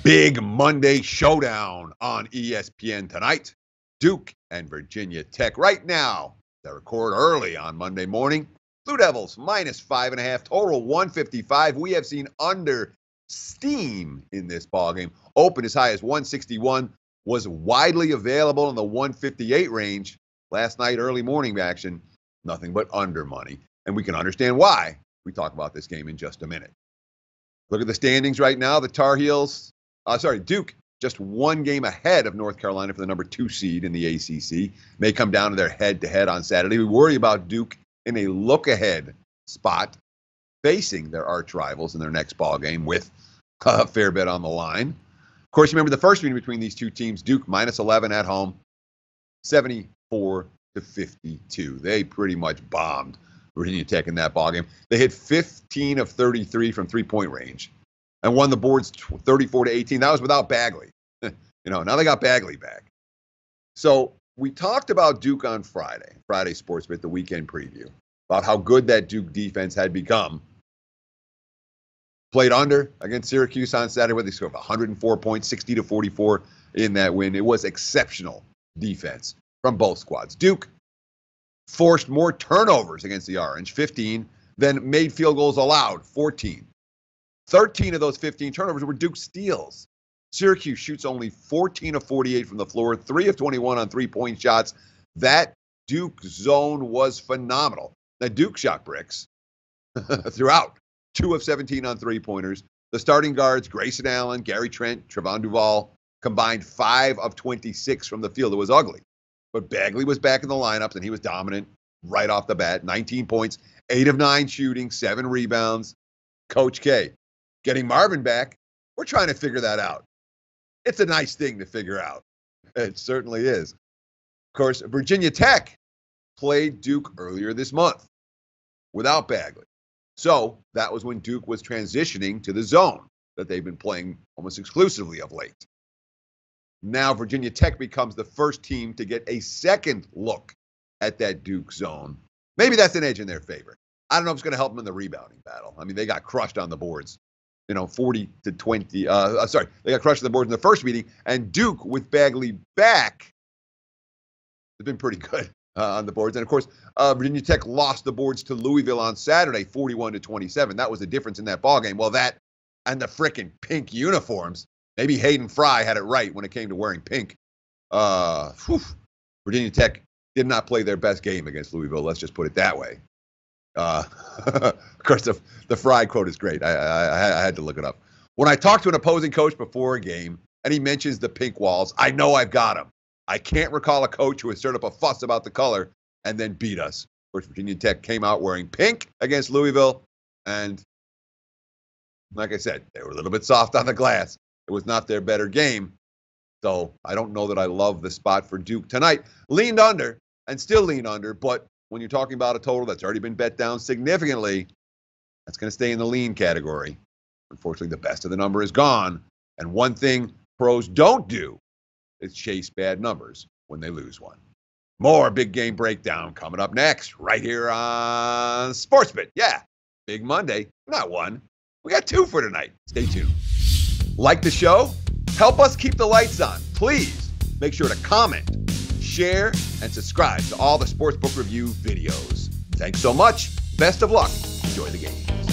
Big Monday showdown on ESPN tonight. Duke and Virginia Tech right now. They record early on Monday morning. Blue Devils -5.5, total 155. We have seen under steam in this ballgame. Opened as high as 161, was widely available in the 158 range. Last night, early morning action, nothing but under money. And we can understand why. We talk about this game in just a minute. Look at the standings right now. The Tar Heels, Duke, just one game ahead of North Carolina for the number 2 seed in the ACC. May come down to their head-to-head on Saturday. We worry about Duke in a look-ahead spot, facing their arch rivals in their next ball game with a fair bit on the line. Of course, you remember the first meeting between these two teams, Duke -11 at home, 74-52. They pretty much bombed Virginia Tech in that ballgame. They hit 15 of 33 from three-point range and won the boards 34-18. That was without Bagley. Now they got Bagley back. So we talked about Duke on Friday Sports Bet, the weekend preview, about how good that Duke defense had become. Played under against Syracuse on Saturday, where they scored 104 points, 60-44 in that win. It was exceptional defense from both squads. Duke forced more turnovers against the Orange, 15, than made field goals allowed, 14. 13 of those 15 turnovers were Duke steals. Syracuse shoots only 14 of 48 from the floor, 3 of 21 on three-point shots. That Duke zone was phenomenal. Now, Duke shot bricks throughout, 2 of 17 on three-pointers. The starting guards, Grayson Allen, Gary Trent, Trevon Duval, combined 5 of 26 from the field. It was ugly. But Bagley was back in the lineups, and he was dominant right off the bat. 19 points, 8 of 9 shooting, 7 rebounds. Coach K, getting Marvin back, we're trying to figure that out. It's a nice thing to figure out. It certainly is. Of course, Virginia Tech played Duke earlier this month without Bagley. So that was when Duke was transitioning to the zone that they've been playing almost exclusively of late. Now Virginia Tech becomes the first team to get a second look at that Duke zone. Maybe that's an edge in their favor. I don't know if it's going to help them in the rebounding battle. I mean, they got crushed on the boards, 40-20. They got crushed on the boards in the first meeting, and Duke, with Bagley back, has been pretty good on the boards. And, of course, Virginia Tech lost the boards to Louisville on Saturday, 41-27. That was the difference in that ballgame. Well, that and the frickin' pink uniforms. Maybe Hayden Fry had it right when it came to wearing pink. Virginia Tech did not play their best game against Louisville. Let's just put it that way. Of course, the Fry quote is great. I had to look it up. When I talk to an opposing coach before a game and he mentions the pink walls, I know I've got him. I can't recall a coach who has stirred up a fuss about the color and then beat us. Of course, Virginia Tech came out wearing pink against Louisville, and like I said, they were a little bit soft on the glass. It was not their better game. So I don't know that I love the spot for Duke tonight. Leaned under and still lean under, but when you're talking about a total that's already been bet down significantly, that's going to stay in the lean category. Unfortunately, the best of the number is gone. And one thing pros don't do is chase bad numbers when they lose one. More big game breakdown coming up next, right here on Sportsbet. Yeah, big Monday, not one. We got 2 for tonight. Stay tuned. Like the show? Help us keep the lights on. Please make sure to comment, share, and subscribe to all the Sportsbook Review videos. Thanks so much. Best of luck. Enjoy the games.